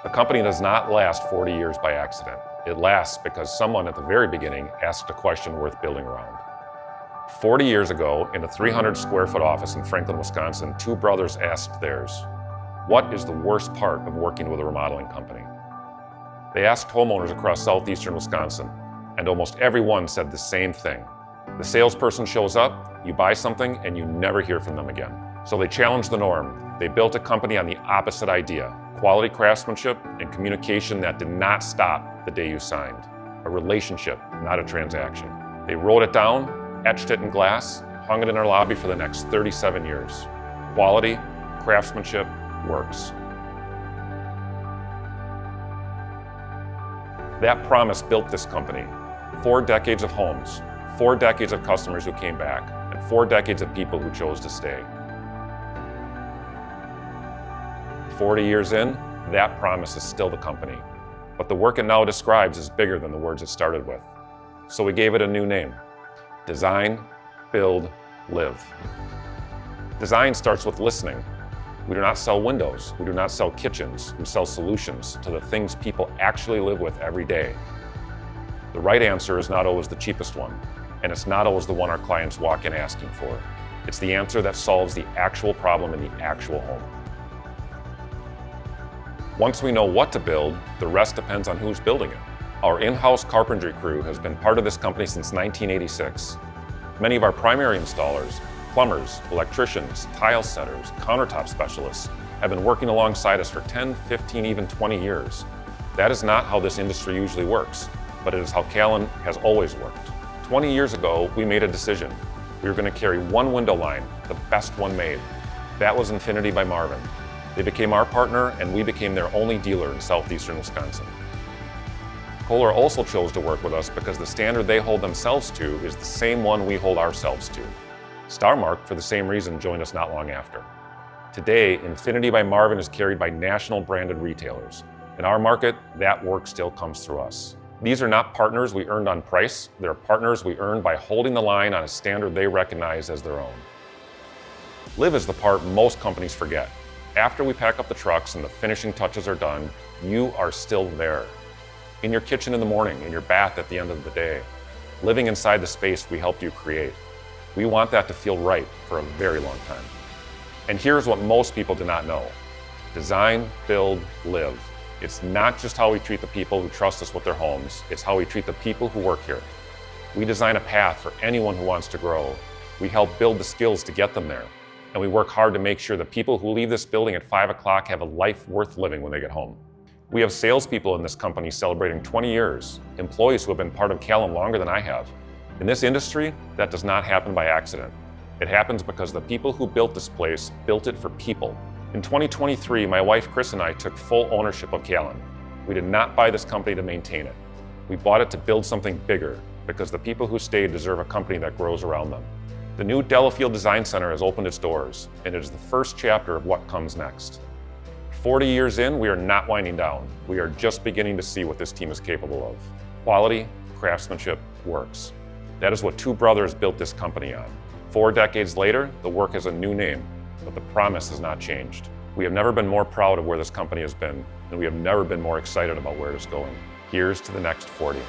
A company does not last 40 years by accident. It lasts because someone at the very beginning asked a question worth building around. 40 years ago, in a 300 square foot office in Franklin, Wisconsin, two brothers asked theirs, "What is the worst part of working with a remodeling company?" They asked homeowners across southeastern Wisconsin, and almost everyone said the same thing. The salesperson shows up, you buy something, and you never hear from them again. So they challenged the norm. They built a company on the opposite idea: quality craftsmanship and communication that did not stop the day you signed. A relationship, not a transaction. They wrote it down, etched it in glass, hung it in our lobby for the next 37 years. Quality, craftsmanship, works. That promise built this company. 4 decades of homes, 4 decades of customers who came back, and 4 decades of people who chose to stay. 40 years in, that promise is still the company. But the work it now describes is bigger than the words it started with. So we gave it a new name: Design, Build, Live. Design starts with listening. We do not sell windows. We do not sell kitchens. We sell solutions to the things people actually live with every day. The right answer is not always the cheapest one, and it's not always the one our clients walk in asking for. It's the answer that solves the actual problem in the actual home. Once we know what to build, the rest depends on who's building it. Our in-house carpentry crew has been part of this company since 1986. Many of our primary installers, plumbers, electricians, tile setters, countertop specialists, have been working alongside us for 10, 15, even 20 years. That is not how this industry usually works, but it is how Callen has always worked. 20 years ago, we made a decision. We were going to carry one window line, the best one made. That was Infinity by Marvin. They became our partner, and we became their only dealer in southeastern Wisconsin. Kohler also chose to work with us because the standard they hold themselves to is the same one we hold ourselves to. Starmark, for the same reason, joined us not long after. Today, Infinity by Marvin is carried by national branded retailers. In our market, that work still comes through us. These are not partners we earned on price. They're partners we earned by holding the line on a standard they recognize as their own. Live is the part most companies forget. After we pack up the trucks and the finishing touches are done, you are still there. In your kitchen in the morning, in your bath at the end of the day, living inside the space we helped you create. We want that to feel right for a very long time. And here's what most people do not know: design, build, live. It's not just how we treat the people who trust us with their homes, it's how we treat the people who work here. We design a path for anyone who wants to grow. We help build the skills to get them there. And we work hard to make sure the people who leave this building at 5 o'clock have a life worth living when they get home. We have salespeople in this company celebrating 20 years, employees who have been part of Callen longer than I have. In this industry, that does not happen by accident. It happens because the people who built this place built it for people. In 2023, my wife Chris and I took full ownership of Callen. We did not buy this company to maintain it. We bought it to build something bigger because the people who stayed deserve a company that grows around them. The new Delafield Design Center has opened its doors, and it is the first chapter of what comes next. 40 years in, we are not winding down. We are just beginning to see what this team is capable of. Quality, craftsmanship, works. That is what two brothers built this company on. 4 decades later, the work has a new name, but the promise has not changed. We have never been more proud of where this company has been, and we have never been more excited about where it is going. Here's to the next 40.